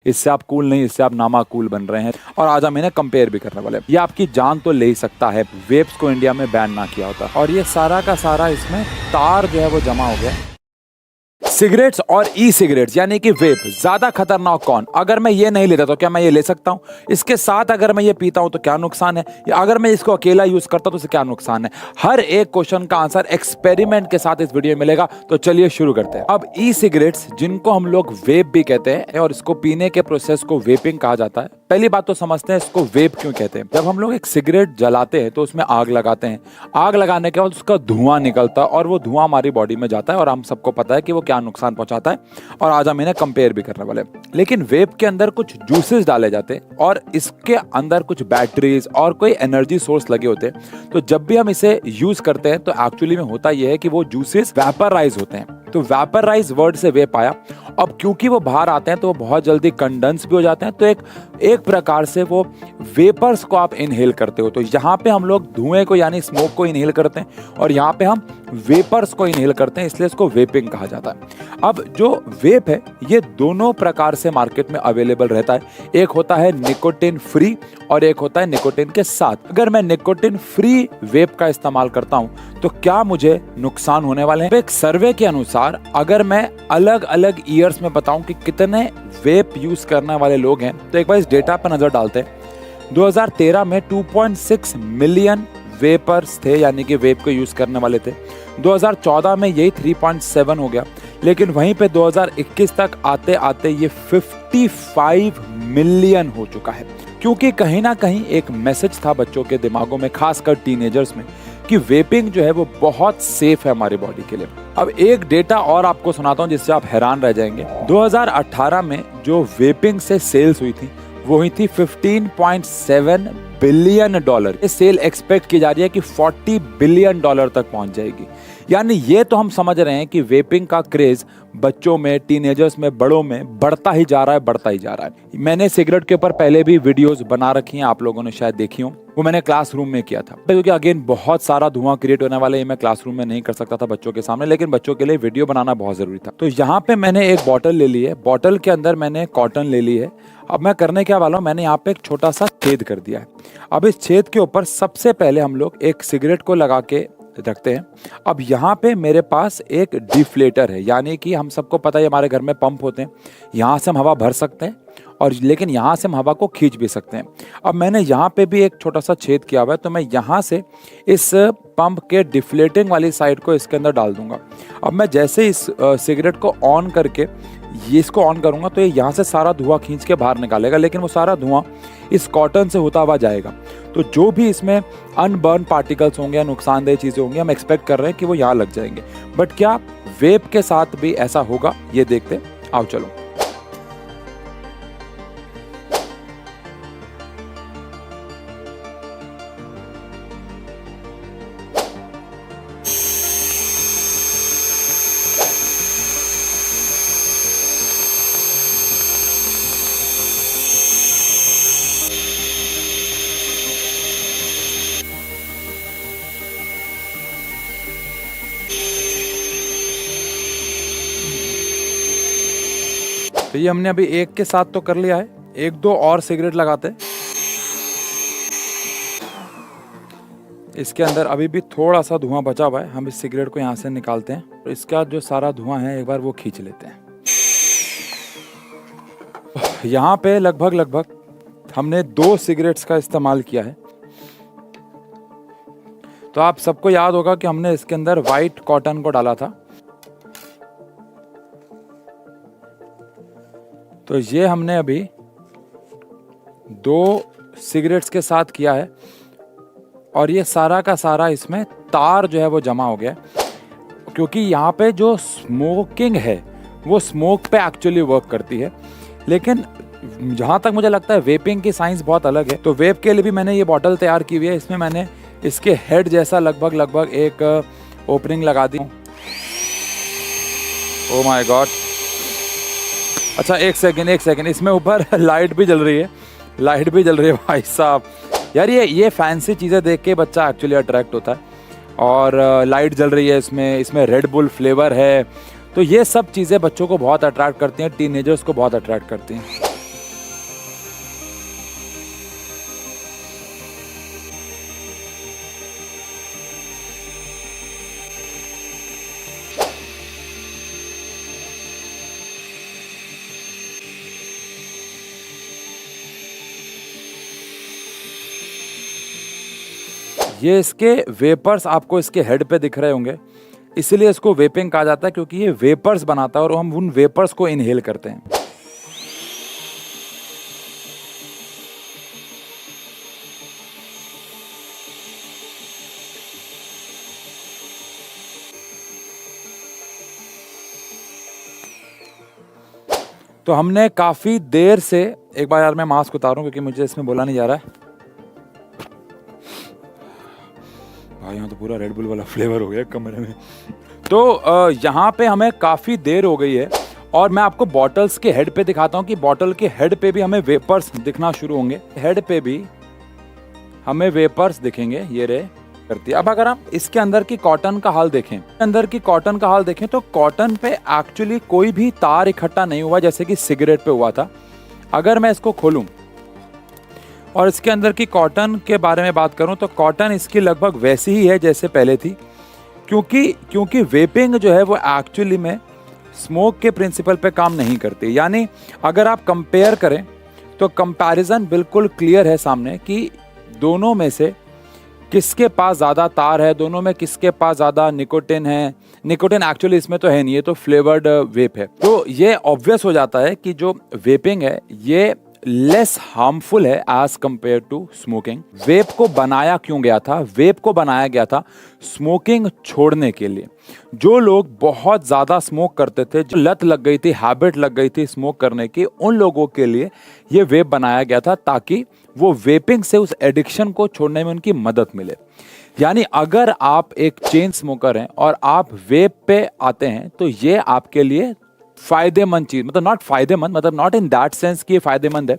इससे आप कूल नहीं, इससे आप नामाकूल बन रहे हैं। और आज हम इन्हें कंपेयर भी करने वाले हैं। ये आपकी जान तो ले ही सकता है, वेप्स को इंडिया में बैन ना किया होता। और ये सारा का सारा इसमें तार जो है वो जमा हो गया। सिगरेट्स और ई सिगरेट्स यानी कि वेप, ज्यादा खतरनाक कौन? अगर मैं ये नहीं लेता तो क्या मैं ये ले सकता हूं? इसके साथ अगर मैं ये पीता हूं तो क्या नुकसान है? या अगर मैं इसको अकेला यूज करता हूं तो इससे क्या नुकसान है? हर एक क्वेश्चन का आंसर एक्सपेरिमेंट के साथ इस वीडियो में मिलेगा। तो चलिए शुरू करते हैं। अब ई सिगरेट्स, जिनको हम लोग वेप भी कहते हैं और इसको पीने के प्रोसेस को वेपिंग कहा जाता है। पहली बात तो समझते हैं इसको वेप क्यों कहते हैं। जब हम लोग एक सिगरेट जलाते हैं तो उसमें आग लगाते हैं। आग लगाने के बाद उसका धुआं निकलता है और वो धुआं हमारी बॉडी में जाता है और हम सबको पता है कि वो क्या नुकसान पहुंचाता है। और आज हम इन्हें कंपेयर भी करने वाले हैं। लेकिन वेप के अंदर कुछ जूसेस डाले जाते हैं और इसके अंदर कुछ बैटरीज और कोई एनर्जी सोर्स लगे होते हैं। तो जब भी हम इसे यूज करते हैं तो एक्चुअली में होता यह है कि वो जूसेस वेपराइज होते हैं। तो वेपराइज वर्ड से वेप आया। अब क्योंकि वो बाहर आते हैं तो वो बहुत जल्दी कंडेंस भी हो जाते हैं। तो एक प्रकार से वो वेपर्स को आप इनहेल करते हो। तो यहाँ पे हम लोग धुएं को यानी स्मोक को इनहेल करते हैं और यहाँ पे हम वेपर्स को इनहेल करते हैं, इसलिए इसको वेपिंग कहा जाता है। अब जो वेप है ये दोनों प्रकार से मार्केट में अवेलेबल रहता है। एक होता है निकोटिन फ्री और एक होता है निकोटिन के साथ। अगर मैं निकोटिन फ्री वेप का इस्तेमाल करता हूं तो क्या मुझे नुकसान होने वाले हैं? एक सर्वे के अनुसार अगर मैं अलग अलग ईयर्स में बताऊं कि कितने वेप यूज करने वाले लोग हैं तो एक बार इस डेटा पर नजर डालते हैं। 2013 में 2.6 मिलियन वेपर्स थे, यानी कि वेप को यूज करने वाले थे। 2014 में यही 3.7 हो गया। लेकिन वहीं पे 2021 तक आते आते ये 55 मिलियन हो चुका है। क्योंकि कहीं ना कहीं एक मैसेज था बच्चों के दिमागों में, खासकर टीनेजर्स में, कि वेपिंग जो है वो बहुत सेफ है हमारी बॉडी के लिए। अब एक डेटा और आपको सुनाता हूं जिससे आप हैरान रह जाएंगे। 2018 में जो वेपिंग से सेल्स हुई थी वो हुई थी $15.7 बिलियन। ये सेल एक्सपेक्ट की जा रही है कि $40 बिलियन तक पहुंच जाएगी। यानी ये तो हम समझ रहे हैं कि वेपिंग का क्रेज बच्चों में, टीनेजर्स में, बड़ों में बढ़ता ही जा रहा है। मैंने सिगरेट के ऊपर पहले भी वीडियोस बना रखी हैं, आप लोगों ने शायद देखी हो। वो मैंने क्लासरूम में किया था क्योंकि अगेन बहुत सारा धुआं क्रिएट होने वाला है। मैं क्लासरूम में नहीं कर सकता था बच्चों के सामने, लेकिन बच्चों के लिए वीडियो बनाना बहुत जरूरी था। तो यहाँ पे मैंने एक बॉटल ले ली है। बॉटल के अंदर मैंने कॉटन ले ली है। अब मैं करने क्या वाला हूँ, मैंने यहाँ पे एक छोटा सा छेद कर दिया है। अब इस छेद के ऊपर सबसे पहले हम लोग एक सिगरेट को लगा के रखते हैं। अब यहाँ पे मेरे पास एक डिफ्लेटर है, यानी कि हम सबको पता है हमारे घर में पंप होते हैं। यहाँ से हम हवा भर सकते हैं और लेकिन यहाँ से हम हवा को खींच भी सकते हैं। अब मैंने यहाँ पे भी एक छोटा सा छेद किया हुआ है, तो मैं यहाँ से इस पंप के डिफ्लेटिंग वाली साइड को इसके अंदर डाल दूंगा। अब मैं जैसे इस सिगरेट को ऑन करके ये इसको ऑन करूंगा तो ये यहाँ से सारा धुआं खींच के बाहर निकालेगा, लेकिन वो सारा धुआं इस कॉटन से होता हुआ जाएगा। तो जो भी इसमें अनबर्न पार्टिकल्स होंगे या नुकसानदेह चीज़ें होंगी, हम एक्सपेक्ट कर रहे हैं कि वो यहाँ लग जाएंगे। बट क्या वेप के साथ भी ऐसा होगा, ये देखते हैं। आओ चलो। तो ये हमने अभी एक के साथ तो कर लिया है, एक दो और सिगरेट लगाते हैं। इसके अंदर अभी भी थोड़ा सा धुआं बचा हुआ है, हम इस सिगरेट को यहाँ से निकालते हैं। तो इसका जो सारा धुआं है एक बार वो खींच लेते हैं। यहाँ पे लगभग हमने 2 सिगरेट्स का इस्तेमाल किया है। तो आप सबको याद होगा कि हमने इसके अंदर व्हाइट कॉटन को डाला था। तो ये हमने अभी 2 सिगरेट्स के साथ किया है और ये सारा का सारा इसमें तार जो है वो जमा हो गया। क्योंकि यहाँ पे जो स्मोकिंग है वो स्मोक पे एक्चुअली वर्क करती है, लेकिन जहाँ तक मुझे लगता है वेपिंग की साइंस बहुत अलग है। तो वेप के लिए भी मैंने ये बॉटल तैयार की हुई है। इसमें मैंने इसके हेड जैसा लगभग एक ओपनिंग लगा दी। Oh my God. अच्छा एक सेकेंड, इसमें ऊपर लाइट भी जल रही है भाई साहब। यार ये फैंसी चीज़ें देख के बच्चा एक्चुअली अट्रैक्ट होता है। और लाइट जल रही है इसमें रेड बुल फ्लेवर है। तो ये सब चीज़ें बच्चों को बहुत अट्रैक्ट करती हैं, टीनेजर्स को बहुत अट्रैक्ट करती हैं। ये इसके वेपर्स आपको इसके हेड पे दिख रहे होंगे, इसलिए इसको वेपिंग कहा जाता है क्योंकि ये वेपर्स बनाता है और हम उन वेपर्स को इनहेल करते हैं। तो हमने काफी देर से, एक बार यार मैं मास्क उतारूं क्योंकि मुझे इसमें बोला नहीं जा रहा है भाई, यहाँ तो पूरा रेड बुल वाला फ्लेवर हो गया कमरे में। तो यहाँ पे हमें काफी देर हो गई है और मैं आपको बॉटल्स के हेड पे दिखाता हूँ कि बॉटल के हेड पे भी हमें वेपर्स दिखना शुरू होंगे। हेड पे भी हमें वेपर्स दिखेंगे, ये रे करती है। अब अगर हम इसके अंदर की कॉटन का हाल देखें, तो कॉटन पे एक्चुअली कोई भी तार इकट्ठा नहीं हुआ जैसे कि सिगरेट पे हुआ था। अगर मैं इसको खोलूं और इसके अंदर की कॉटन के बारे में बात करूं तो कॉटन इसकी लगभग वैसी ही है जैसे पहले थी, क्योंकि वेपिंग जो है वो एक्चुअली में स्मोक के प्रिंसिपल पे काम नहीं करती। यानी अगर आप कंपेयर करें तो कंपैरिजन बिल्कुल क्लियर है सामने कि दोनों में से किसके पास ज़्यादा तार है, दोनों में किसके पास ज़्यादा निकोटिन है। निकोटिन एक्चुअली इसमें तो है नहीं, ये तो फ्लेवर्ड वेप है। तो ये ऑब्वियस हो जाता है कि जो वेपिंग है ये लेस हार्मफुल है एज कंपेयर टू स्मोकिंग। वेप को बनाया क्यों गया था? वेप को बनाया गया था स्मोकिंग छोड़ने के लिए। जो लोग बहुत ज़्यादा स्मोक करते थे, जो लत लग गई थी, हैबिट लग गई थी स्मोक करने की, उन लोगों के लिए ये वेप बनाया गया था ताकि वो वेपिंग से उस एडिक्शन को छोड़ने में उनकी मदद मिले। यानी अगर आप एक चेन स्मोकर हैं और आप वेप पे आते हैं तो ये आपके लिए फायदेमंद चीज, मतलब नॉट फायदेमंद, मतलब नॉट इन दैट सेंस कि ये फायदेमंद है।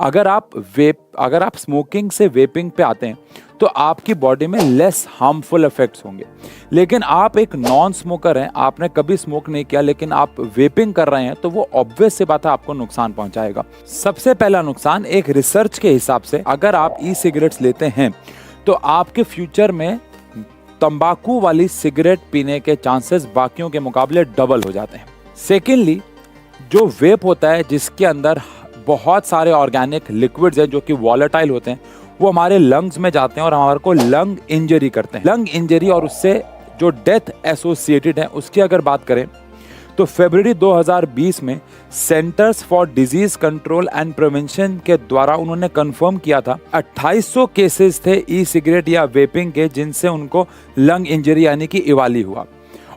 अगर आप स्मोकिंग से वेपिंग पे आते हैं तो आपकी बॉडी में लेस हार्मफुल इफेक्ट्स होंगे। लेकिन आप एक नॉन स्मोकर हैं, आपने कभी स्मोक नहीं किया लेकिन आप वेपिंग कर रहे हैं, तो वो ऑब्वियस सी बात है आपको नुकसान पहुंचाएगा। सबसे पहला नुकसान एक रिसर्च के हिसाब से, अगर आप ई सिगरेट्स लेते हैं तो आपके फ्यूचर में तंबाकू वाली सिगरेट पीने के चांसेस बाकियों के मुकाबले डबल हो जाते हैं। सेकेंडली, जो वेप होता है जिसके अंदर बहुत सारे ऑर्गेनिक लिक्विड्स हैं जो कि वॉलेटाइल होते हैं, वो हमारे लंग्स में जाते हैं और हमारे को लंग इंजरी करते हैं। लंग इंजरी और उससे जो डेथ एसोसिएटेड है उसकी अगर बात करें तो फरवरी 2020 में centres for disease control and prevention के द्वारा उन्होंने कंफर्म किया था 2800 केसेस थे ई सिगरेट या वेपिंग के जिनसे उनको लंग इंजरी यानी कि इवाली हुआ,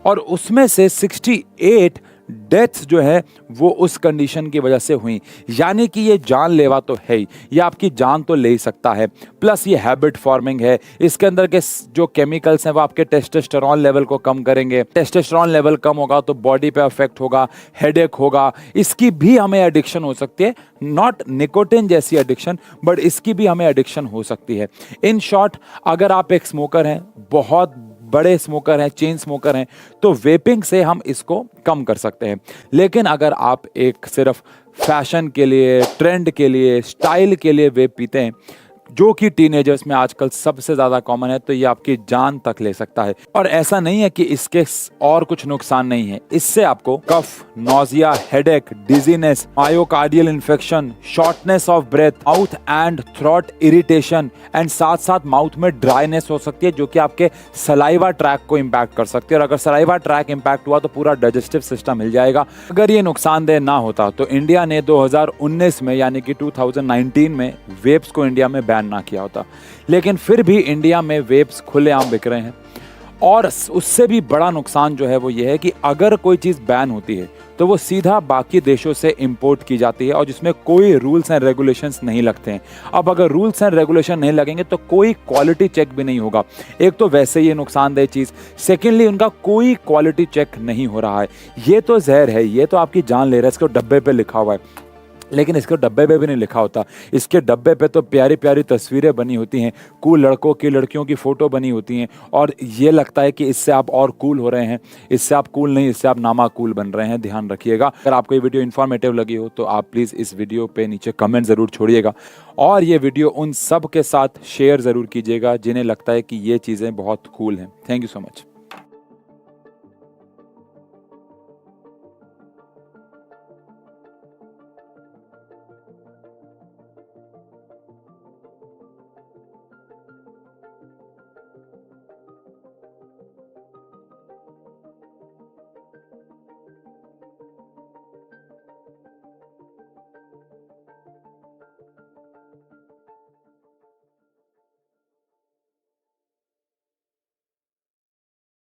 और उसमें से 68 डेथ्स जो है वो उस कंडीशन की वजह से हुई। यानी कि ये जानलेवा तो है ही, ये आपकी जान तो ले ही सकता है, प्लस ये हैबिट फॉर्मिंग है। इसके अंदर के जो केमिकल्स हैं वो आपके टेस्टोस्टेरोन लेवल को कम करेंगे। टेस्टोस्टेरोन लेवल कम होगा तो बॉडी पे अफेक्ट होगा, हेडेक होगा, इसकी भी हमें एडिक्शन हो सकती है। नॉट निकोटिन जैसी एडिक्शन, बट इसकी भी हमें एडिक्शन हो सकती है। इन शॉर्ट, अगर आप एक स्मोकर हैं, बहुत बड़े स्मोकर हैं, चेन स्मोकर हैं, तो वेपिंग से हम इसको कम कर सकते हैं। लेकिन अगर आप एक सिर्फ फैशन के लिए, ट्रेंड के लिए, स्टाइल के लिए वेप पीते हैं, जो कि टीनेजर्स में आजकल सबसे ज्यादा कॉमन है, तो ये आपकी जान तक ले सकता है। और ऐसा नहीं है कि इसके और कुछ नुकसान नहीं है। इससे आपको cough, nausea, headache, dizziness, myocardial infection, shortness of breath, mouth and throat irritation and साथ साथ माउथ में ड्राइनेस हो सकती है जो कि आपके सलाइवा ट्रैक को इम्पैक्ट कर सकती है। और अगर सलाइवा ट्रैक इम्पैक्ट हुआ तो पूरा डाइजेस्टिव सिस्टम हिल जाएगा। अगर ये नुकसानदेह ना होता तो इंडिया ने 2019 में यानी कि 2019 में वेप्स को इंडिया में ना किया होता। लेकिन फिर भी इंडिया में वेप्स खुलेआम बिक रहे हैं। और उससे भी बड़ा नुकसान जो है वो ये है कि अगर कोई चीज बैन होती है तो वो सीधा बाकी देशों से इंपोर्ट की जाती है और जिसमें कोई रूल्स एंड रेगुलेशंस नहीं लगते हैं। अब अगर रूल्स एंड रेगुलेशन नहीं लगेंगे तो कोई क्वालिटी चेक भी नहीं होगा। एक तो वैसे ये नुकसानदेह चीज, सेकेंडली उनका कोई क्वालिटी चेक नहीं हो रहा है। ये तो जहर है, ये तो आपकी जान ले रहा है। इसको डब्बे पे लिखा हुआ है, लेकिन इसके डब्बे पे भी नहीं लिखा होता। इसके डब्बे पे तो प्यारी प्यारी तस्वीरें बनी होती हैं, कूल लड़कों की, लड़कियों की फ़ोटो बनी होती हैं, और ये लगता है कि इससे आप और कूल हो रहे हैं। इससे आप कूल नहीं, इससे आप नामा कूल बन रहे हैं। ध्यान रखिएगा। अगर आपको ये वीडियो इन्फॉर्मेटिव लगी हो तो आप प्लीज़ इस वीडियो पे नीचे कमेंट ज़रूर छोड़िएगा, और ये वीडियो उन सब के साथ शेयर ज़रूर कीजिएगा जिन्हें लगता है कि ये चीज़ें बहुत कूल हैं। Thank you so much.